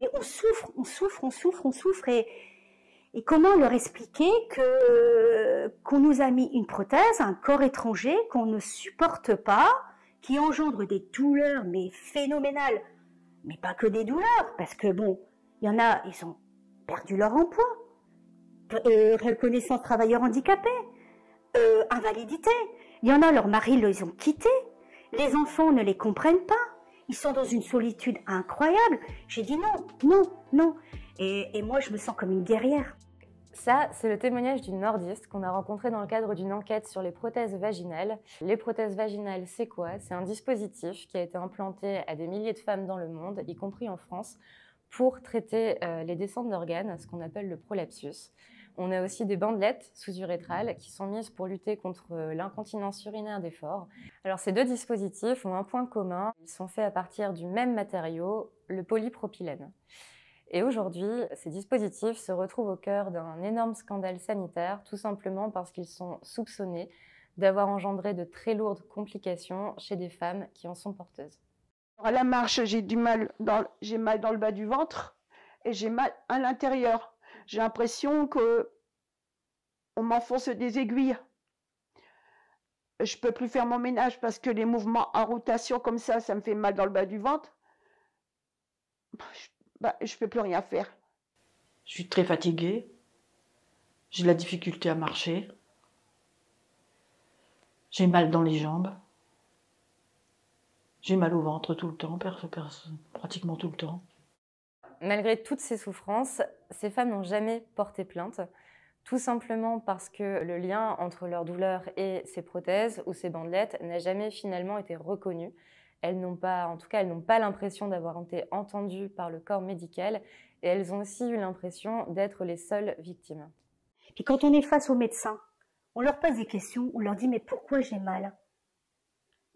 Et on souffre, on souffre, on souffre, on souffre. Et comment leur expliquer que qu'on nous a mis une prothèse, un corps étranger qu'on ne supporte pas, qui engendre des douleurs mais phénoménales, mais pas que des douleurs, parce que bon, il y en a, ils ont perdu leur emploi, reconnaissance travailleurs handicapés, invalidité. Il y en a, leurs maris les ont quittés, les enfants ne les comprennent pas, ils sont dans une solitude incroyable. J'ai dit non, non, non. Et moi, je me sens comme une guerrière. Ça, c'est le témoignage d'une nordiste qu'on a rencontré dans le cadre d'une enquête sur les prothèses vaginales. Les prothèses vaginales, c'est quoi? C'est un dispositif qui a été implanté à des milliers de femmes dans le monde, y compris en France, pour traiter les descentes d'organes, ce qu'on appelle le prolapsus. On a aussi des bandelettes sous-urétrales qui sont mises pour lutter contre l'incontinence urinaire des forts. Alors ces deux dispositifs ont un point commun, ils sont faits à partir du même matériau, le polypropylène. Et aujourd'hui, ces dispositifs se retrouvent au cœur d'un énorme scandale sanitaire, tout simplement parce qu'ils sont soupçonnés d'avoir engendré de très lourdes complications chez des femmes qui en sont porteuses. À la marche, j'ai mal dans le bas du ventre et j'ai mal à l'intérieur. J'ai l'impression qu'on m'enfonce des aiguilles. Je ne peux plus faire mon ménage parce que les mouvements en rotation comme ça me fait mal dans le bas du ventre. Je ne peux plus rien faire. Je suis très fatiguée. J'ai la difficulté à marcher. J'ai mal dans les jambes. J'ai mal au ventre tout le temps, pratiquement tout le temps. Malgré toutes ces souffrances, ces femmes n'ont jamais porté plainte, tout simplement parce que le lien entre leur douleur et ces prothèses ou ces bandelettes n'a jamais finalement été reconnu. Elles n'ont pas, en tout cas, elles n'ont pas l'impression d'avoir été entendues par le corps médical et elles ont aussi eu l'impression d'être les seules victimes. Puis quand on est face aux médecins, on leur pose des questions, on leur dit « mais pourquoi j'ai mal ?»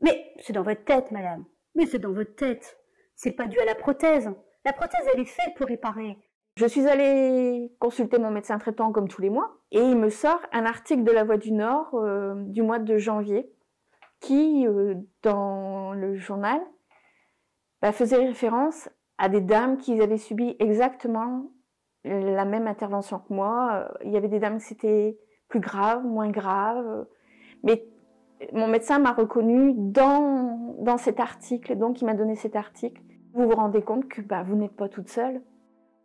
Mais c'est dans votre tête, madame. Mais c'est dans votre tête. C'est pas dû à la prothèse. La prothèse, elle est faite pour réparer. Je suis allée consulter mon médecin traitant comme tous les mois et il me sort un article de La Voix du Nord du mois de janvier qui, dans le journal, faisait référence à des dames qui avaient subi exactement la même intervention que moi. Il y avait des dames qui c'était plus grave, moins grave, mais mon médecin m'a reconnue dans cet article, et donc il m'a donné cet article. Vous vous rendez compte que vous n'êtes pas toute seule.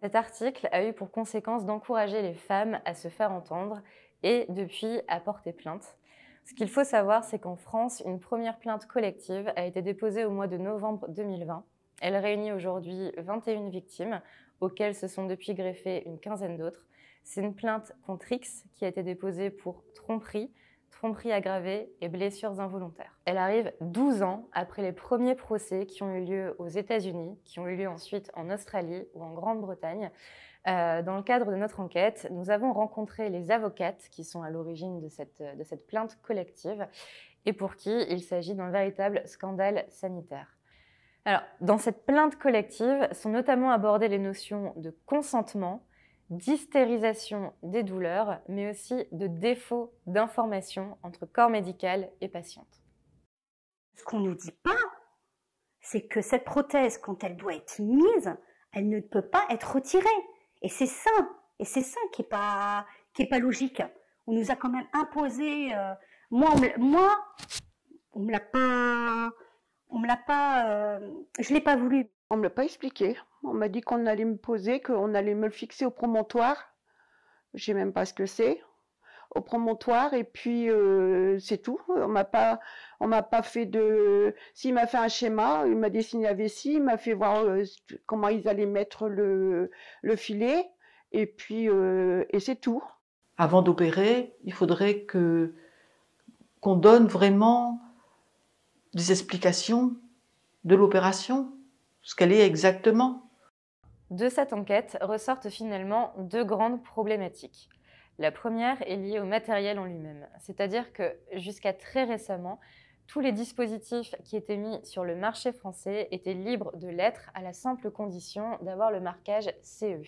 Cet article a eu pour conséquence d'encourager les femmes à se faire entendre et depuis à porter plainte. Ce qu'il faut savoir, c'est qu'en France, une première plainte collective a été déposée au mois de novembre 2020. Elle réunit aujourd'hui 21 victimes, auxquelles se sont depuis greffées une quinzaine d'autres. C'est une plainte contre X qui a été déposée pour tromperie aggravée et blessures involontaires. Elle arrive 12 ans après les premiers procès qui ont eu lieu aux États-Unis, qui ont eu lieu ensuite en Australie ou en Grande-Bretagne. Dans le cadre de notre enquête, nous avons rencontré les avocates qui sont à l'origine de cette plainte collective et pour qui il s'agit d'un véritable scandale sanitaire. Alors, dans cette plainte collective sont notamment abordées les notions de consentement, d'hystérisation des douleurs, mais aussi de défaut d'information entre corps médical et patiente. Ce qu'on ne nous dit pas, c'est que cette prothèse, quand elle doit être mise, elle ne peut pas être retirée. Et c'est ça qui est pas logique. On nous a quand même imposé. Moi, on me l'a pas. Je l'ai pas voulu. On me l'a pas expliqué. On m'a dit qu'on allait me poser, qu'on allait me le fixer au promontoire. Je sais même pas ce que c'est. Au promontoire et puis c'est tout. On m'a pas fait de. S'il m'a fait un schéma, il m'a dessiné la vessie, il m'a fait voir comment ils allaient mettre le filet et puis et c'est tout. Avant d'opérer, il faudrait qu'on donne vraiment des explications de l'opération, ce qu'elle est exactement. De cette enquête ressortent finalement deux grandes problématiques. La première est liée au matériel en lui-même, c'est-à-dire que jusqu'à très récemment, tous les dispositifs qui étaient mis sur le marché français étaient libres de l'être à la simple condition d'avoir le marquage CE.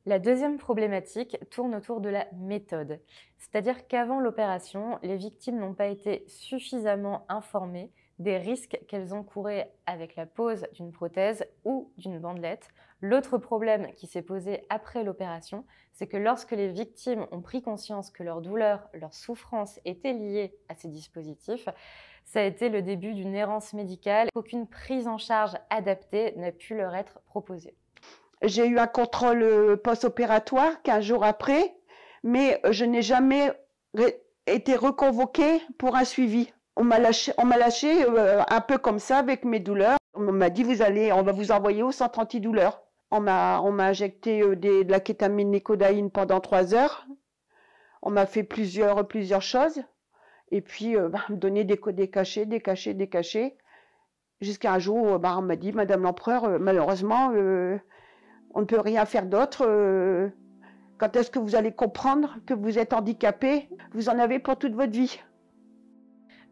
La deuxième problématique tourne autour de la méthode, c'est-à-dire qu'avant l'opération, les victimes n'ont pas été suffisamment informées des risques qu'elles encouraient avec la pose d'une prothèse ou d'une bandelette. L'autre problème qui s'est posé après l'opération, c'est que lorsque les victimes ont pris conscience que leur douleur, leur souffrance étaient liées à ces dispositifs, ça a été le début d'une errance médicale. Aucune prise en charge adaptée n'a pu leur être proposée. J'ai eu un contrôle post-opératoire 15 jours après, mais je n'ai jamais été reconvoquée pour un suivi. On m'a lâché un peu comme ça avec mes douleurs. On m'a dit on va vous envoyer au centre antidouleur. On m'a injecté de la kétamine nicodéine pendant 3 heures. On m'a fait plusieurs choses. Et puis me donner des cachets, jusqu'à un jour où on m'a dit, Madame l'Empereur, malheureusement, on ne peut rien faire d'autre. Quand est-ce que vous allez comprendre que vous êtes handicapé? Vous en avez pour toute votre vie.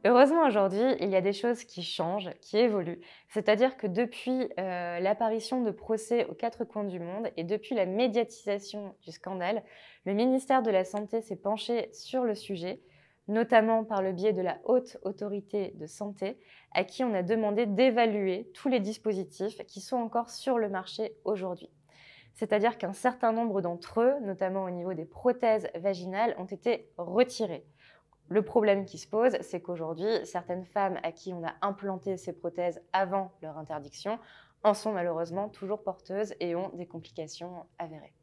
Heureusement, aujourd'hui, il y a des choses qui changent, qui évoluent. C'est-à-dire que depuis l'apparition de procès aux 4 coins du monde et depuis la médiatisation du scandale, le ministère de la Santé s'est penché sur le sujet, notamment par le biais de la Haute Autorité de Santé, à qui on a demandé d'évaluer tous les dispositifs qui sont encore sur le marché aujourd'hui. C'est-à-dire qu'un certain nombre d'entre eux, notamment au niveau des prothèses vaginales, ont été retirés. Le problème qui se pose, c'est qu'aujourd'hui, certaines femmes à qui on a implanté ces prothèses avant leur interdiction en sont malheureusement toujours porteuses et ont des complications avérées.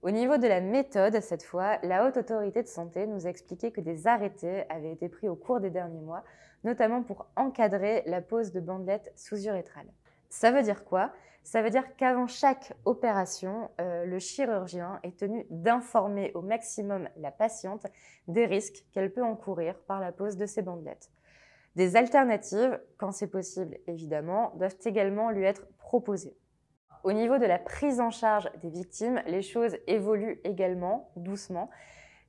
Au niveau de la méthode, cette fois, la Haute Autorité de Santé nous a expliqué que des arrêtés avaient été pris au cours des derniers mois, notamment pour encadrer la pose de bandelettes sous-urétrales. Ça veut dire quoi? Ça veut dire qu'avant chaque opération, le chirurgien est tenu d'informer au maximum la patiente des risques qu'elle peut encourir par la pose de ces bandelettes. Des alternatives, quand c'est possible évidemment, doivent également lui être proposées. Au niveau de la prise en charge des victimes, les choses évoluent également doucement.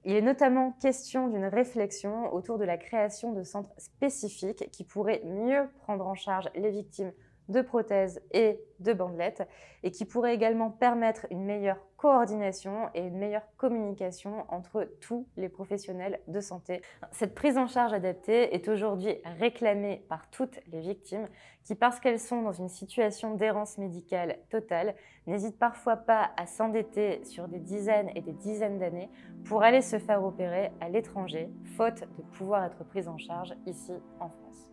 Il est notamment question d'une réflexion autour de la création de centres spécifiques qui pourraient mieux prendre en charge les victimes de prothèses et de bandelettes et qui pourrait également permettre une meilleure coordination et une meilleure communication entre tous les professionnels de santé. Cette prise en charge adaptée est aujourd'hui réclamée par toutes les victimes qui, parce qu'elles sont dans une situation d'errance médicale totale, n'hésitent parfois pas à s'endetter sur des dizaines et des dizaines d'années pour aller se faire opérer à l'étranger, faute de pouvoir être prises en charge ici en France.